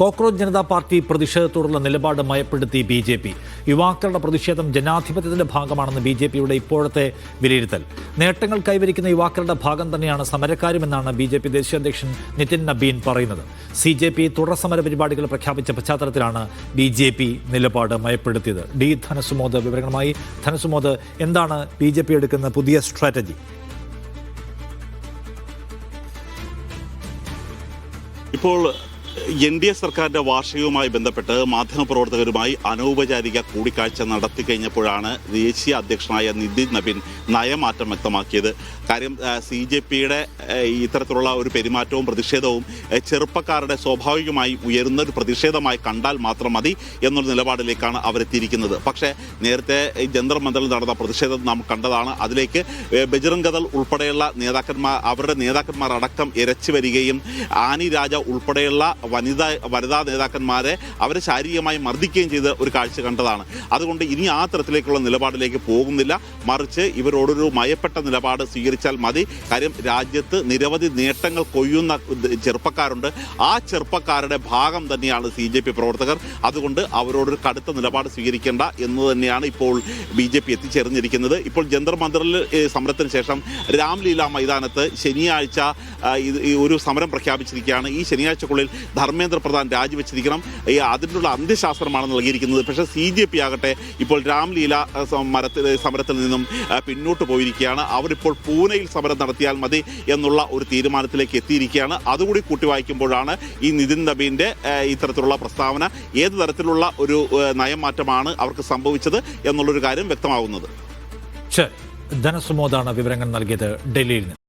Cockroach Janata party പ്രതിഷേധത്തോടുള്ള നിലപാട് മയപ്പെടുത്തി BJP. യുവാക്കളുടെ പ്രതിഷേധം ജനാധിപത്യത്തിന്റെ ഭാഗമാണെന്ന് ബി.ജെ.പിയുടെ ഇപ്പോഴത്തെ വിലയിരുത്തൽ. നേട്ടങ്ങൾ കൈവരിക്കുന്ന യുവാക്കളുടെ ഭാഗം തന്നെയാണ് സമരക്കാരുമെന്നാണ് ബി.ജെ.പി. ദേശീയ അധ്യക്ഷൻ നിതിൻ നബീൻ പറയുന്നത്. സി.ജെ.പി. തുടർ സമര പരിപാടികൾ പ്രഖ്യാപിച്ച പശ്ചാത്തലത്തിലാണ് ബി.ജെ.പി. നിലപാട് മയപ്പെടുത്തിയത്. ഡി ധനസുമോദ് വിവരങ്ങളുമായി. ധനസുമോദ്, എന്താണ് ബി.ജെ.പി. എടുക്കുന്ന പുതിയ സ്ട്രാറ്റജി? ഇപ്പോൾ NDA സർക്കാരിന്റെ വാർഷികവുമായി ബന്ധപ്പെട്ട് മാധ്യമപ്രവർത്തകരുമായി അനൗപചാരിക കൂടിക്കാഴ്ച നടത്തി കഴിഞ്ഞപ്പോഴാണ് ദേശീയ അധ്യക്ഷനായ നിതിൻ നബീൻ നയമാറ്റം വ്യക്തമാക്കിയത്. കാര്യം CJPയുടെ ഇത്തരത്തിലുള്ള ഒരു പെരുമാറ്റവും പ്രതിഷേധവും ചെറുപ്പക്കാരുടെ സ്വാഭാവികമായി ഉയരുന്ന ഒരു പ്രതിഷേധമായി കണ്ടാൽ മാത്രം മതി എന്നുള്ള നിലപാടിലേക്കാണ് അവരെത്തിയിരിക്കുന്നത്. പക്ഷേ നേരത്തെ ജന്തർ മന്ദറിൽ നടന്ന പ്രതിഷേധം നാം കണ്ടതാണ്. അതിലേക്ക് ബജ്റംഗ് ദൾ ഉൾപ്പെടെയുള്ള അവരുടെ നേതാക്കന്മാർ അടക്കം ഇരച്ചു വരികയും ആനി രാജ ഉൾപ്പെടെയുള്ള വനിതാ നേതാക്കന്മാരെ അവരെ ശാരീരികമായി മർദ്ദിക്കുകയും ചെയ്ത ഒരു കാഴ്ച കണ്ടതാണ്. അതുകൊണ്ട് ഇനി ആ തരത്തിലേക്കുള്ള നിലപാടിലേക്ക് പോകുന്നില്ല. മറിച്ച് ഇവരോടൊരു മയപ്പെട്ട നിലപാട് സ്വീകരിച്ചാൽ മതി. കാര്യം രാജ്യത്ത് നിരവധി നേട്ടങ്ങൾ കൊയ്യുന്ന ചെറുപ്പക്കാരുണ്ട്. ആ ചെറുപ്പക്കാരുടെ ഭാഗം തന്നെയാണ് CJP പ്രവർത്തകർ. അതുകൊണ്ട് അവരോടൊരു കടുത്ത നിലപാട് സ്വീകരിക്കേണ്ട എന്ന് തന്നെയാണ് ഇപ്പോൾ BJP എത്തിച്ചേർന്നിരിക്കുന്നത്. ഇപ്പോൾ ജന്തർ മന്ദറിൽ സമരത്തിന് ശേഷം രാംലീല മൈതാനത്ത് ശനിയാഴ്ച ഒരു സമരം പ്രഖ്യാപിച്ചിരിക്കുകയാണ്. ഈ ശനിയാഴ്ചക്കുള്ളിൽ ധർമ്മേന്ദ്ര പ്രധാൻ രാജിവെച്ചിരിക്കണം. അതിനുള്ള അന്ത്യശാസ്ത്രമാണ് നൽകിയിരിക്കുന്നത്. പക്ഷേ CJP ആകട്ടെ ഇപ്പോൾ രാംലീല സമരത്തിൽ നിന്നും പിന്നോട്ട് പോയിരിക്കുകയാണ്. അവരിപ്പോൾ പൂനെയിൽ സമരം നടത്തിയാൽ മതി എന്നുള്ള ഒരു തീരുമാനത്തിലേക്ക് എത്തിയിരിക്കുകയാണ്. അതുകൂടി കൂട്ടിവായിക്കുമ്പോഴാണ് ഈ നിതിൻ നബീൻ്റെ ഇത്തരത്തിലുള്ള പ്രസ്താവന ഏത് തരത്തിലുള്ള ഒരു നയമാറ്റമാണ് അവർക്ക് സംഭവിച്ചത് എന്നുള്ളൊരു കാര്യം വ്യക്തമാകുന്നത്. ധനസുമോദാണ് വിവരങ്ങൾ നൽകിയത് ഡൽഹിയിൽ നിന്ന്.